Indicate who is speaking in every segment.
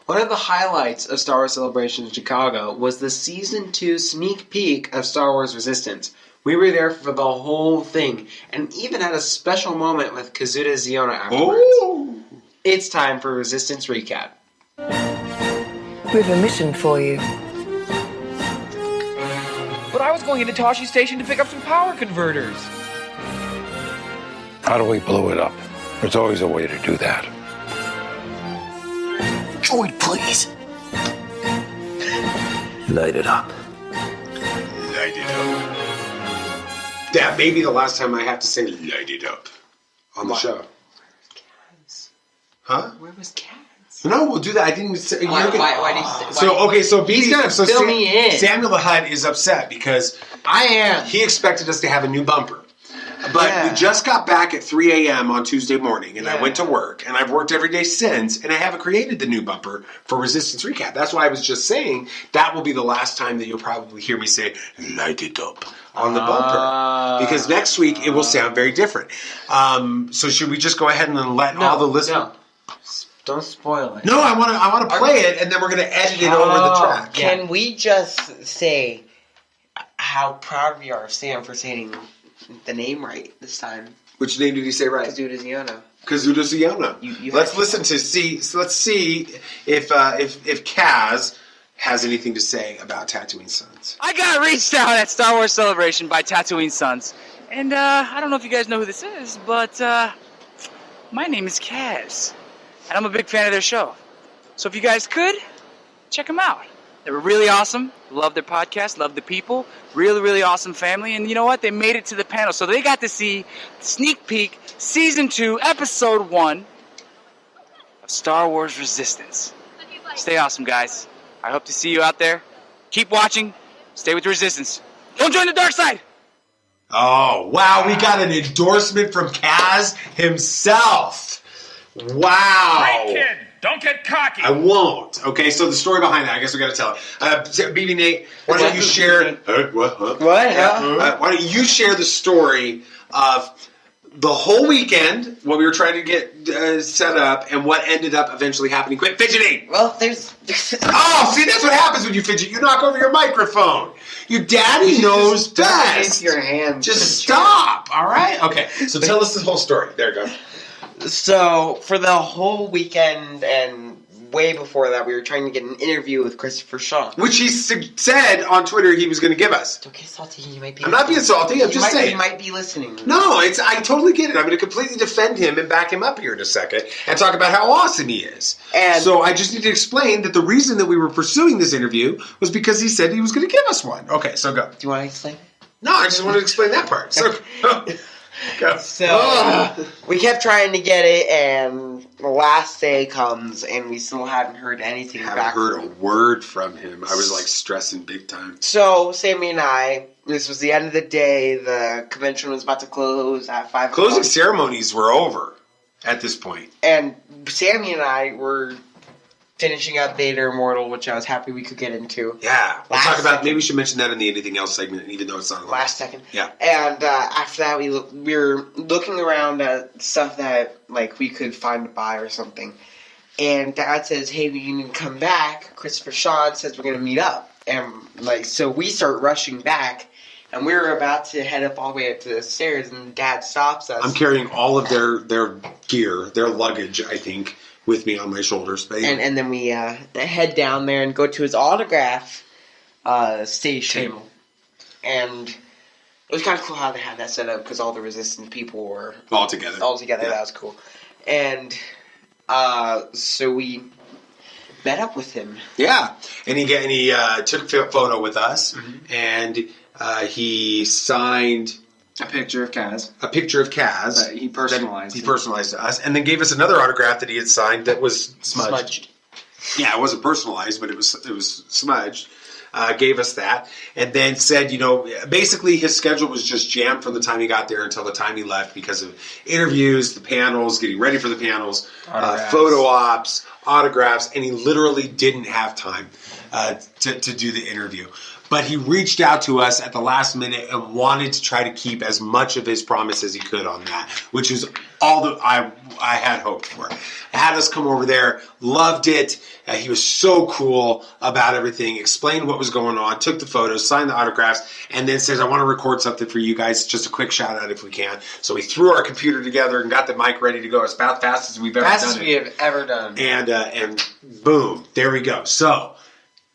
Speaker 1: One of the highlights of Star Wars Celebration in Chicago was the Season 2 sneak peek of Star Wars Resistance. We were there for the whole thing, and even had a special moment with Kazuda Xiono afterwards.
Speaker 2: Ooh.
Speaker 1: It's time for Resistance Recap.
Speaker 3: We have a mission for you.
Speaker 4: But I was going into Toshi Station to pick up some power converters.
Speaker 5: How do we blow it up? There's always a way to do that.
Speaker 3: Droid, please.
Speaker 6: Light it up.
Speaker 2: Light it up. That may be the last time I have to say light it up on the show.
Speaker 1: Kaz?
Speaker 2: Huh?
Speaker 1: Where was Kaz?
Speaker 2: No, we'll do that. I didn't say...
Speaker 1: Why do you say...
Speaker 2: So
Speaker 1: He's gonna fill me in.
Speaker 2: Samuel the Hutt is upset because...
Speaker 1: I am.
Speaker 2: He expected us to have a new bumper. But we just got back at 3 a.m. on Tuesday morning, and I went to work, and I've worked every day since, and I haven't created the new bumper for Resistance Recap. That's why I was just saying that will be the last time that you'll probably hear me say, light it up on the bumper. Because next week, it will sound very different. So should we just go ahead and let all the listeners...
Speaker 1: No. Don't spoil it.
Speaker 2: No, I want to play it, and then we're going to edit it over the track.
Speaker 7: Can we just say how proud we are of Sam for saying the name right this time?
Speaker 2: Which name did he say right?
Speaker 7: Kazuda Xiono.
Speaker 2: Kazuda Xiono. Let's listen to let's see if Kaz has anything to say about Tatooine Sons.
Speaker 4: I got reached out at Star Wars Celebration by Tatooine Sons. And I don't know if you guys know who this is, but my name is Kaz. And I'm a big fan of their show. So if you guys could, check them out. They were really awesome. Love their podcast. Love the people. Really, really awesome family. And you know what? They made it to the panel. So they got to see sneak peek Season 2, Episode 1 of Star Wars Resistance. Stay awesome, guys. I hope to see you out there. Keep watching. Stay with the Resistance. Don't join the dark side.
Speaker 2: Oh, wow. We got an endorsement from Kaz himself. Wow.
Speaker 8: Great kid. Don't get cocky.
Speaker 2: I won't. Okay, so the story behind that, I guess we got to tell it. BB Nate, why don't you share... What? Why don't you share the story of the whole weekend, what we were trying to get set up, and what ended up eventually happening. Quit fidgeting!
Speaker 7: Well, there's...
Speaker 2: Oh, see, that's what happens when you fidget. You knock over your microphone. Your daddy knows best.
Speaker 7: Your hands.
Speaker 2: Just stop, all right? Okay, so tell us the whole story. There you go.
Speaker 7: So, for the whole weekend and way before that, we were trying to get an interview with Christopher Shaw.
Speaker 2: Which he said on Twitter he was going to give us.
Speaker 7: Don't get salty. You might be.
Speaker 2: I'm not being salty. I'm just saying.
Speaker 7: You might be listening.
Speaker 2: No, I totally get it. I'm going to completely defend him and back him up here in a second and talk about how awesome he is. And so I just need to explain that the reason that we were pursuing this interview was because he said he was going to give us one. Okay, so go.
Speaker 7: Do you want to explain?
Speaker 2: No, I just wanted to explain that part. So go.
Speaker 7: So we kept trying to get it, and the last day comes, and we still haven't heard anything back.
Speaker 2: Haven't heard a word from him. I was like stressing big time.
Speaker 7: So Sammy and I, this was the end of the day. The convention was about to close at 5 o'clock.
Speaker 2: Closing ceremonies were over at this point,
Speaker 7: and Sammy and I were finishing up Vader Immortal, which I was happy we could get into.
Speaker 2: Yeah. We'll talk about, maybe we should mention that in the anything else segment, even though it's not
Speaker 7: last second.
Speaker 2: Yeah.
Speaker 7: And after that, we were looking around at stuff that like we could find to buy or something. And Dad says, hey, we need to come back. Christopher Shaw says we're going to meet up. And like, so we start rushing back. And we were about to head up all the way up to the stairs, and Dad stops us.
Speaker 2: I'm carrying all of their gear, their luggage, I think, with me on my shoulders.
Speaker 7: And then we head down there and go to his autograph station.
Speaker 1: Table.
Speaker 7: And it was kind of cool how they had that set up because all the Resistance people were
Speaker 2: all together.
Speaker 7: Yeah. That was cool. And so we met up with him.
Speaker 2: Yeah, and he took a photo with us, and he signed
Speaker 1: a picture of Kaz.
Speaker 2: That
Speaker 1: he personalized.
Speaker 2: He personalized to us, and then gave us another autograph that he had signed that was smudged. Yeah, it wasn't personalized, but it was smudged. Gave us that, and then said, basically his schedule was just jammed from the time he got there until the time he left because of interviews, the panels, getting ready for the panels, photo ops, autographs, and he literally didn't have time to do the interview. But he reached out to us at the last minute and wanted to try to keep as much of his promise as he could on that, which is all that I had hoped for. Had us come over there, loved it. He was so cool about everything, explained what was going on, took the photos, signed the autographs, and then says, I want to record something for you guys, just a quick shout out if we can. So we threw our computer together and got the mic ready to go as fast as we've ever done it.
Speaker 7: Fastest we have ever done.
Speaker 2: And boom, there we go. So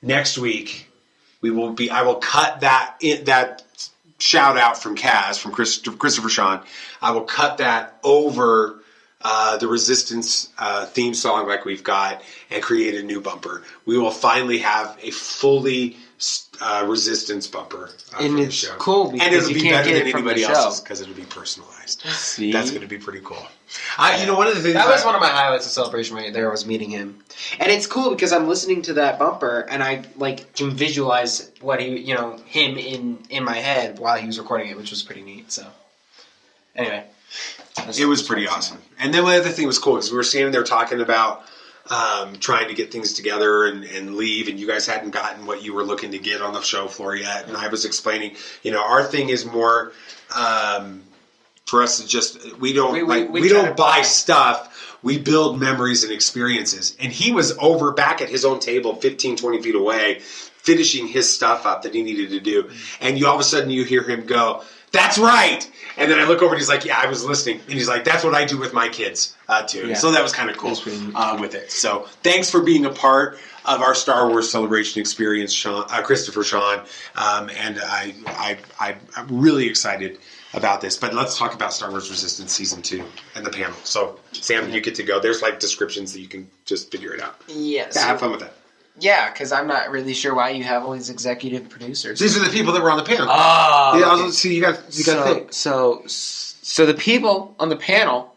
Speaker 2: next week I will cut that shout out from Kaz, from Christopher Sean. I will cut that over the Resistance theme song like we've got and create a new bumper. We will finally have a fully Resistance bumper
Speaker 1: and
Speaker 2: for the
Speaker 1: it's
Speaker 2: show.
Speaker 1: Cool because
Speaker 2: and it'll
Speaker 1: you
Speaker 2: be
Speaker 1: can't
Speaker 2: better
Speaker 1: get
Speaker 2: than
Speaker 1: it from
Speaker 2: anybody
Speaker 1: the show.
Speaker 2: else's because it'll be personalized.
Speaker 1: See?
Speaker 2: That's going to be pretty cool. You know, one of the things
Speaker 1: that was one of my highlights of Celebration right there was meeting him, and it's cool because I'm listening to that bumper and I can visualize what him in my head while he was recording it, which was pretty neat. So anyway.
Speaker 2: It was pretty awesome. And then one other thing was cool because we were standing there talking about trying to get things together and leave, and you guys hadn't gotten what you were looking to get on the show floor yet. And I was explaining, our thing is more for us to just we don't buy stuff. We build memories and experiences. And he was over back at his own table, 15, 20 feet away, finishing his stuff up that he needed to do. And all of a sudden you hear him go, "That's right." And then I look over and he's like, "Yeah, I was listening." And he's like, "That's what I do with my kids, too." Yeah. So that was kind of cool with it. So thanks for being a part of our Star Wars Celebration experience, Christopher Sean. And I'm really excited about this. But let's talk about Star Wars Resistance Season 2 and the panel. So, Sam, you get to go. There's descriptions that you can just figure it out.
Speaker 1: Yes.
Speaker 2: Yeah, have fun with that.
Speaker 1: Yeah, because I'm not really sure why you have all these executive producers.
Speaker 2: These are the people that were on the panel.
Speaker 1: Oh,
Speaker 2: yeah.
Speaker 1: Okay.
Speaker 2: See, you got to think.
Speaker 1: So the people on the panel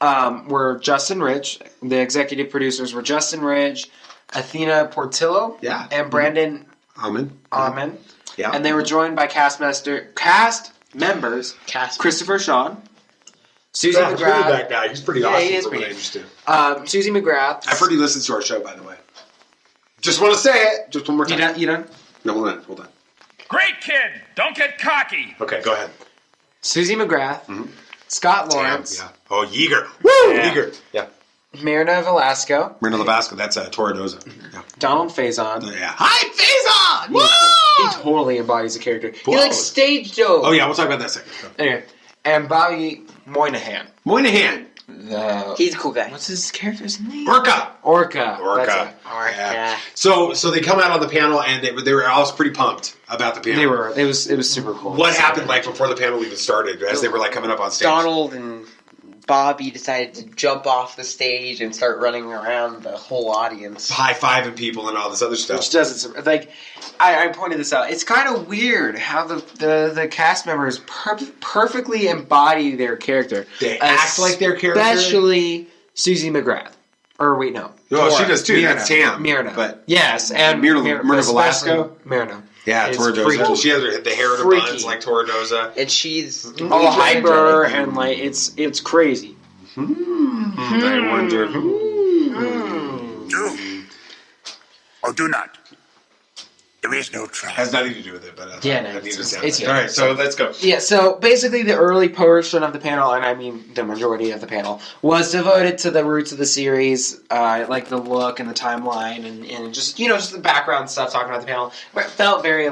Speaker 1: were Justin Ridge. The executive producers were Justin Ridge, Athena Portillo, and Brandon Amen.
Speaker 2: Yeah.
Speaker 1: And they were joined by cast members Christopher Sean, Susie McGrath.
Speaker 2: I've heard of that guy. He's pretty awesome.
Speaker 1: He is
Speaker 2: from what
Speaker 1: pretty
Speaker 2: I understand.
Speaker 1: Susie McGrath.
Speaker 2: I've heard he listens to our show, by the way. Just want to say it. Just one more time.
Speaker 1: You done?
Speaker 2: No, hold on.
Speaker 6: Great kid. Don't get cocky.
Speaker 2: Okay, go ahead.
Speaker 1: Susie McGrath, Scott Lawrence.
Speaker 2: Damn, yeah. Oh, Yeager. Woo!
Speaker 1: Yeah.
Speaker 2: Yeager. Yeah.
Speaker 1: Myrna Velasco.
Speaker 2: Myrna Velasco. That's Torredoza. Yeah.
Speaker 1: Donald Faison.
Speaker 2: Yeah. Hi, Faison! Woo!
Speaker 1: He totally embodies a character.
Speaker 2: Whoa.
Speaker 1: He stage dove.
Speaker 2: Oh, yeah, we'll talk about that in a second. Go.
Speaker 1: Anyway, and Bobby Moynihan.
Speaker 7: He's a cool guy.
Speaker 1: What's his character's name?
Speaker 2: Orca.
Speaker 1: Orca.
Speaker 2: Yeah. So they come out on the panel and they were all pretty pumped about the panel.
Speaker 1: They were. It was super cool.
Speaker 2: What happened before the panel even started as they were coming up on stage?
Speaker 7: Donald and Bobby decided to jump off the stage and start running around the whole audience,
Speaker 2: high-fiving people and all this other stuff.
Speaker 1: Which doesn't I pointed this out. It's kind of weird how the cast members perfectly embody their character.
Speaker 2: They act like their character,
Speaker 1: especially Susie McGrath. Or wait, no.
Speaker 2: No, she does too.
Speaker 1: Myrna.
Speaker 2: That's Tam.
Speaker 1: Myrna.
Speaker 2: But
Speaker 1: yes, and
Speaker 2: Myrna Velasco.
Speaker 1: Myrna.
Speaker 2: Yeah, Torredoza. She has the hair in the buns like Torredoza.
Speaker 7: and she's
Speaker 1: all hyper and it's crazy.
Speaker 2: I wonder.
Speaker 6: Do or do not. There is no try.
Speaker 2: Has nothing to do with it, but I need to sound
Speaker 1: it's
Speaker 2: all right. So let's go.
Speaker 1: Yeah, so basically the early portion of the panel, and I mean the majority of the panel, was devoted to the roots of the series, like the look and the timeline, and just just the background stuff. Talking about the panel, but it felt very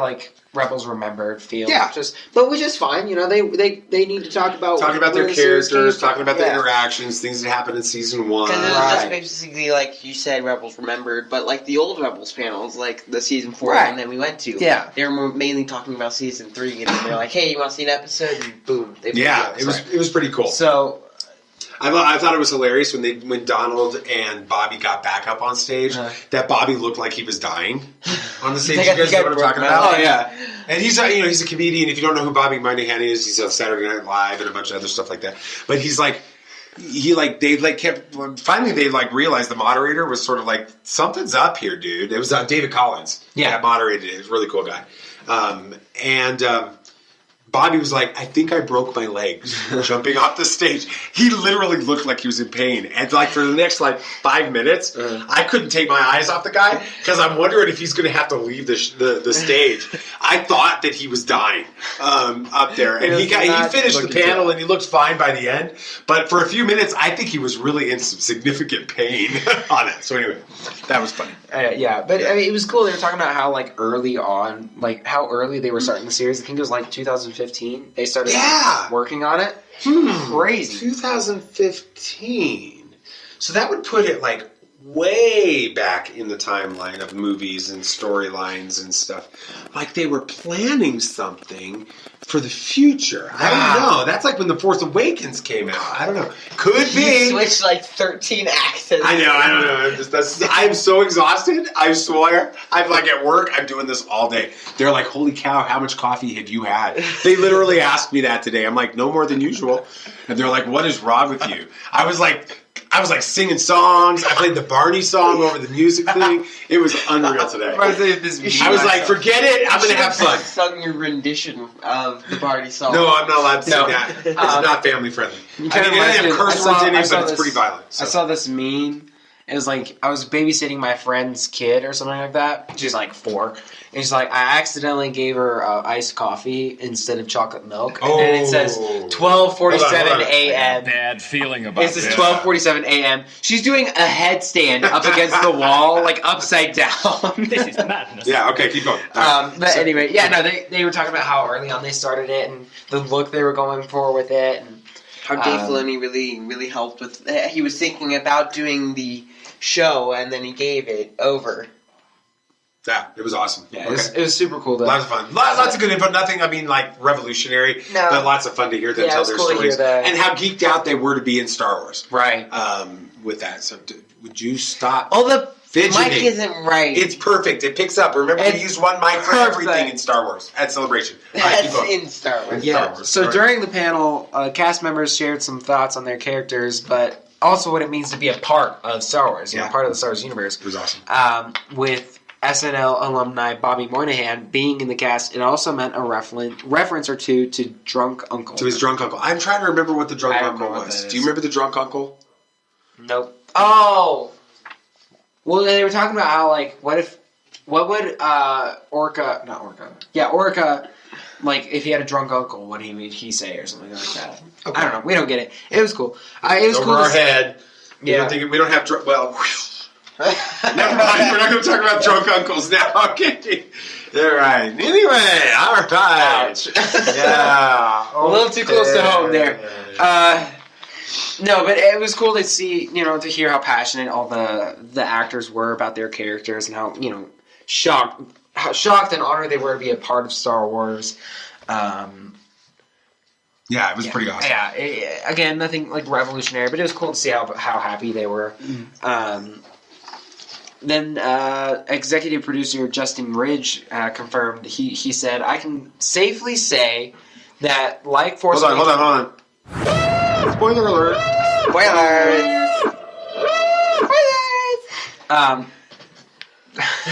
Speaker 1: Rebels Remembered feel.
Speaker 2: Yeah.
Speaker 1: Which is fine. They need to talk about
Speaker 2: their characters, talking about the interactions, things that happened in season 1.
Speaker 7: Because that's basically like you said, Rebels Remembered, but the old Rebels panels, like the season 4 one that we went to, they were mainly talking about season 3, and they're like, "Hey, you want to see an episode?" And boom, they
Speaker 2: it was pretty cool.
Speaker 1: So.
Speaker 2: I thought it was hilarious when Donald and Bobby got back up on stage. That Bobby looked like he was dying on the stage. You guys know what I'm talking about?
Speaker 1: Oh yeah,
Speaker 2: and he's he's a comedian. If you don't know who Bobby Moynihan is, he's on Saturday Night Live and a bunch of other stuff like that. But he's finally they realized the moderator was sort of something's up here, dude. It was David Collins.
Speaker 1: Yeah,
Speaker 2: that moderated it. He was a really cool guy. Bobby was like, I think I broke my legs jumping off the stage. He literally looked like he was in pain. And like for the next 5 minutes, I couldn't take my eyes off the guy because I'm wondering if he's going to have to leave the stage. I thought that he was dying up there. And he finished the panel and he looked fine by the end. But for a few minutes, I think he was really in some significant pain on it. So anyway, that was funny.
Speaker 1: But I mean, it was cool. They were talking about how early on, how early they were starting the series. I think it was 2015. They started working on it. Crazy.
Speaker 2: 2015. So that would put it way back in the timeline of movies and storylines and stuff. Like they were planning something for the future. I don't know. That's like when The Force Awakens came out. I don't know. Could be.
Speaker 7: You switched 13 accents.
Speaker 2: I know. I don't know. I'm so exhausted. I swear. I'm at work. I'm doing this all day. They're like, holy cow, how much coffee have you had? They literally asked me that today. I'm like, no more than usual. And they're like, what is wrong with you? I was singing songs. I played the Barney song over the music thing. It was unreal today. I was like, forget it. I'm going to have fun.
Speaker 7: Sung your rendition of the Barney song.
Speaker 2: No, I'm not allowed to sing that. It's not family friendly. I mean, they have curse words in it, but it's pretty violent. So.
Speaker 1: I saw this meme. It was I was babysitting my friend's kid or something like that. She's 4. And she's like, I accidentally gave her iced coffee instead of chocolate milk. And then it says 12:47 a.m.
Speaker 5: Bad feeling about
Speaker 1: it. It says 12:47 a.m. She's doing a headstand up against the wall, upside down.
Speaker 5: This is madness.
Speaker 2: Yeah, okay, keep going.
Speaker 1: Anyway, they were talking about how early on they started it and the look they were going for with it. And
Speaker 7: how Dave Filoni really helped with. He was thinking about doing the show, and then he gave it over.
Speaker 2: Yeah, it was awesome.
Speaker 1: Yeah, it was super cool.
Speaker 2: Lots of fun. Lots of good info. Nothing, revolutionary.
Speaker 1: No.
Speaker 2: But lots of fun to hear them tell their
Speaker 1: cool
Speaker 2: stories. And how geeked out they were to be in Star Wars.
Speaker 1: Right.
Speaker 2: With that. So would you stop
Speaker 7: the
Speaker 2: fidgeting?
Speaker 7: mic isn't right.
Speaker 2: It's perfect. It picks up. Remember, we use one mic for everything in Star Wars at Celebration.
Speaker 7: That's in Star Wars.
Speaker 1: Yeah.
Speaker 2: Star Wars.
Speaker 1: So during the panel, cast members shared some thoughts on their characters, but also what it means to be a part of Star Wars, part of the Star Wars universe.
Speaker 2: It was awesome.
Speaker 1: With SNL alumni Bobby Moynihan being in the cast, it also meant a reference or two to Drunk Uncle.
Speaker 2: To his drunk uncle. I'm trying to remember what the drunk uncle was. Do you remember the drunk uncle?
Speaker 1: Nope. Oh! Well, they were talking about how, what would Orca, if he had a drunk uncle, what would he say or something like that? Okay. I don't know. We don't get it. It was cool. It was
Speaker 2: over
Speaker 1: cool
Speaker 2: our head.
Speaker 1: Yeah.
Speaker 2: We don't have well. Never mind. We're not going to talk about drunk uncles now. Okay. All right. Anyway, all right. Yeah.
Speaker 1: A little too close to home there. No, but it was cool to see, to hear how passionate all the actors were about their characters and how, shocked and honored they were to be a part of Star Wars.
Speaker 2: Yeah, it was pretty awesome.
Speaker 1: Yeah, again, nothing revolutionary, but it was cool to see how happy they were. Then executive producer Justin Ridge confirmed. He said, "I can safely say that Force Awakens."
Speaker 2: Hold on. Spoiler alert!
Speaker 1: Spoilers!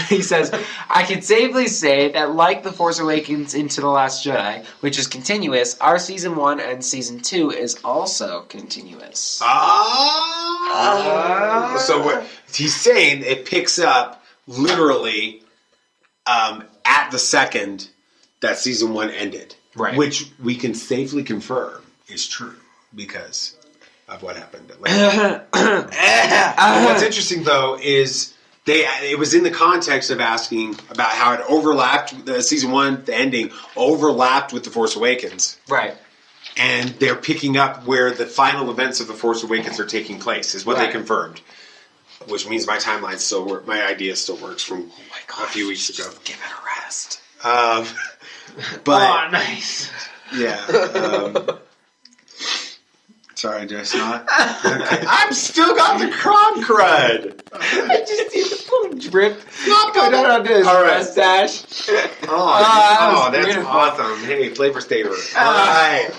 Speaker 1: He says, I can safely say that The Force Awakens Into the Last Jedi, which is continuous, our Season 1 and Season 2 is also continuous.
Speaker 2: So what he's saying, it picks up literally at the second that Season 1 ended.
Speaker 1: Right.
Speaker 2: Which we can safely confirm is true because of what happened later. What's interesting, though, is it was in the context of asking about how it overlapped, Season 1, the ending, overlapped with The Force Awakens.
Speaker 1: Right.
Speaker 2: And they're picking up where the final events of The Force Awakens are taking place, is what they confirmed. Which means my timeline my idea still works from a few weeks ago.
Speaker 1: Just give it a rest.
Speaker 2: But,
Speaker 1: nice.
Speaker 2: Yeah. Sorry, did I snot? Okay. I've still got the Kron crud.
Speaker 1: I just need to pull a drip. Not go down on this mustache.
Speaker 2: Oh, that's beautiful. Awesome. Hey, flavor saver. All right.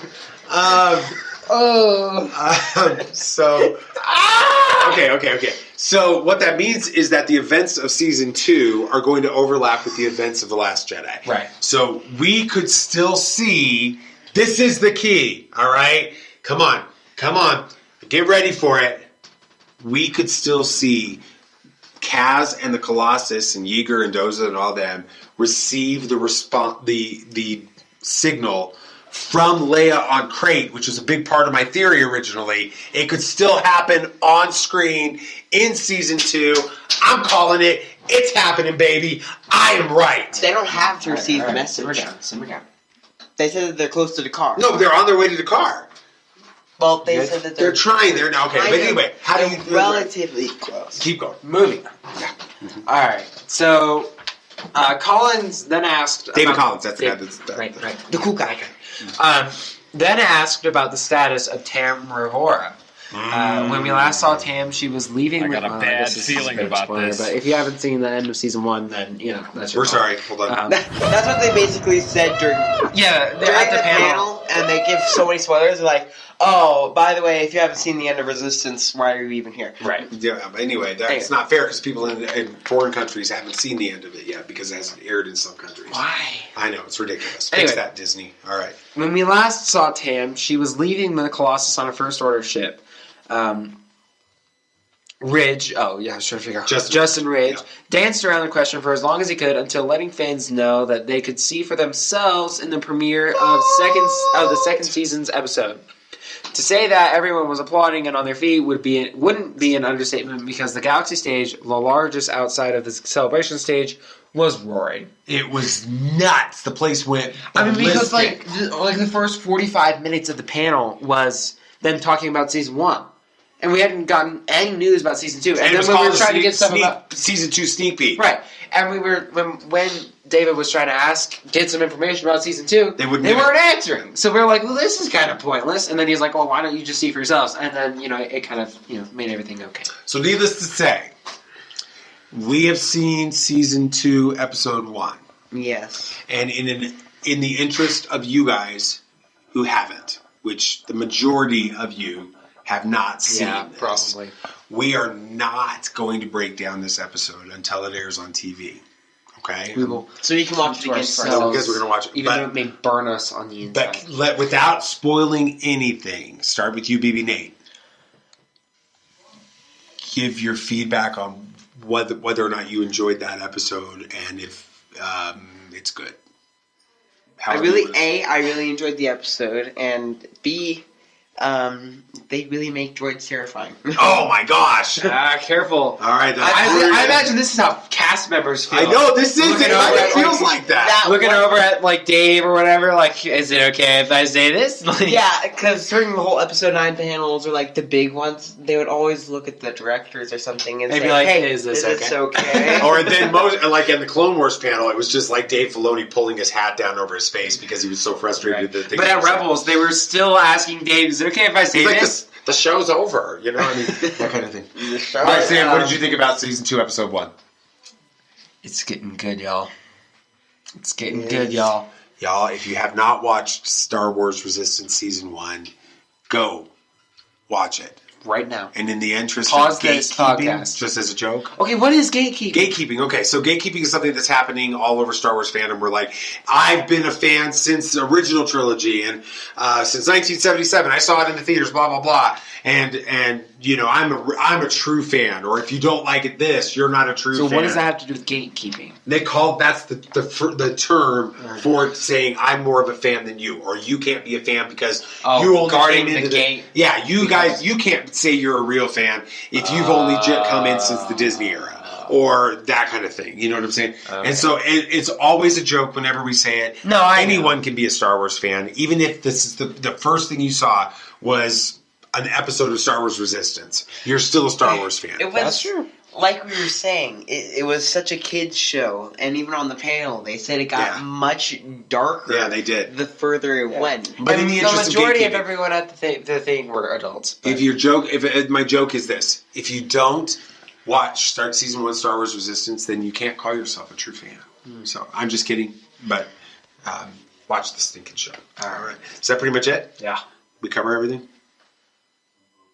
Speaker 2: Okay. So what that means is that the events of season 2 are going to overlap with the events of The Last Jedi.
Speaker 1: Right.
Speaker 2: So we could still see, this is the key, all right? Come on. Get ready for it. We could still see Kaz and the Colossus and Yeager and Doza and all them receive the signal from Leia on Crate, which was a big part of my theory originally. It could still happen on screen in season 2. I'm calling it. It's happening, baby. I am right.
Speaker 7: They don't have to receive the message.
Speaker 1: Simmer down.
Speaker 7: They said that they're close to the car.
Speaker 2: No, they're on their way to the car.
Speaker 7: Well, they said that
Speaker 2: They're trying. They're now okay. But anyway, how do you
Speaker 7: relatively close?
Speaker 2: keep going?
Speaker 1: Moving. Yeah. All right. So Collins then asked
Speaker 2: David
Speaker 1: about-
Speaker 2: Collins. That's the guy that's
Speaker 1: right.
Speaker 7: The cool guy.
Speaker 1: Then asked about the status of Tam Rivora. When we last saw Tam, she was leaving.
Speaker 5: I got a bad
Speaker 1: this is
Speaker 5: feeling
Speaker 1: a big
Speaker 5: about
Speaker 1: spoiler,
Speaker 5: this.
Speaker 1: But if you haven't seen the end of season 1, then that's your
Speaker 2: We're
Speaker 1: fault.
Speaker 2: sorry. Hold on.
Speaker 7: That's what they basically said during
Speaker 1: They're at the panel.
Speaker 7: and they give so many spoilers. They're like, oh, by the way, if you haven't seen the end of Resistance, why are you even here?
Speaker 1: Right.
Speaker 2: Yeah, but anyway, that's not fair because people in foreign countries haven't seen the end of it yet because it hasn't aired in some countries.
Speaker 1: Why?
Speaker 2: I know, it's ridiculous.
Speaker 1: Anyway.
Speaker 2: Fix that, Disney. All right.
Speaker 1: When we last saw Tam, she was leaving the Colossus on a First Order ship. Ridge, I was trying to figure out. Justin Ridge danced around the question for as long as he could until letting fans know that they could see for themselves in the premiere of the second season's episode. To say that everyone was applauding and on their feet wouldn't be an understatement because the Galaxy stage, the largest outside of the celebration stage, was roaring.
Speaker 2: It was nuts. The place went
Speaker 1: Because
Speaker 2: ballistic.
Speaker 1: the first 45 minutes of the panel was them talking about season 1. And we hadn't gotten any news about season 2. And
Speaker 2: it
Speaker 1: then
Speaker 2: was
Speaker 1: when we
Speaker 2: called
Speaker 1: were trying to get stuff about
Speaker 2: season 2 sneak peek.
Speaker 1: right, and we were when David was trying to get some information about season 2, they weren't answering. So we were like, well, this is kind of pointless. And then he's like, well, why don't you just see for yourselves? And then it kind of made everything okay.
Speaker 2: So needless to say, we have seen season 2, episode 1.
Speaker 7: Yes.
Speaker 2: And in the interest of you guys who haven't, which the majority of you have not seen this,
Speaker 1: probably.
Speaker 2: we are not going to break down this episode until it airs on TV. Okay?
Speaker 1: We will.
Speaker 7: So you can watch it again first.
Speaker 2: I guess we're going to watch it.
Speaker 1: Even though it may burn us on the inside.
Speaker 2: But without spoiling anything, start with you, BB Nate. Give your feedback on whether or not you enjoyed that episode and if it's good.
Speaker 7: I really enjoyed the episode, and B, they really make droids terrifying.
Speaker 2: Oh my gosh!
Speaker 1: Careful.
Speaker 2: All right,
Speaker 1: I imagine this is how cast members feel.
Speaker 2: I know this is. It feels like that.
Speaker 1: Looking over at Dave or whatever, is it okay if I say this?
Speaker 7: Yeah, because during the whole episode 9 panels or the big ones, they would always look at the directors or something and
Speaker 1: they'd
Speaker 7: say,
Speaker 1: be like,
Speaker 7: "Hey,
Speaker 1: is this
Speaker 7: okay?"
Speaker 2: Or then in the Clone Wars panel, it was just like Dave Filoni pulling his hat down over his face because he was so frustrated that things.
Speaker 1: But at Rebels, they were still asking Dave, "Is it okay if I say this?"
Speaker 2: The show's over, that kind of thing. All right, Sam, what did you think about season 2, episode 1?
Speaker 1: It's getting good, y'all. It's getting good, y'all.
Speaker 2: Y'all, if you have not watched Star Wars Resistance season 1, go watch it
Speaker 1: right now.
Speaker 2: And in the interest
Speaker 1: pause
Speaker 2: of
Speaker 1: this podcast,
Speaker 2: just as a joke.
Speaker 1: Okay, what is gatekeeping?
Speaker 2: Gatekeeping. Okay, so gatekeeping is something that's happening all over Star Wars fandom. We're I've been a fan since the original trilogy and since 1977. I saw it in the theaters. Blah blah blah. And I'm a true fan. Or if you don't like it, you're not a true fan.
Speaker 1: So what does that have to do with gatekeeping?
Speaker 2: That's the term for saying I'm more of a fan than you, or you can't be a fan because you only
Speaker 1: guarding
Speaker 2: came into
Speaker 1: the gate.
Speaker 2: Yeah, you guys, you can't say you're a real fan if you've only come in since the Disney era, or that kind of thing. You know what I'm saying? Okay. And so it's always a joke whenever we say it.
Speaker 1: No,
Speaker 2: anyone can be a Star Wars fan, even if this is the first thing you saw was an episode of Star Wars Resistance. You're still a Star Wars fan.
Speaker 7: That's true. Like we were saying, it was such a kid's show, and even on the panel, they said it got much darker.
Speaker 2: Yeah, they did.
Speaker 7: The further it went,
Speaker 2: but in the
Speaker 1: majority of everyone at the thing were adults. But.
Speaker 2: My joke is this: if you don't start season 1 Star Wars Resistance, then you can't call yourself a true fan. So I'm just kidding, but watch the stinking show. All right, is that pretty much it?
Speaker 1: Yeah,
Speaker 2: we cover everything.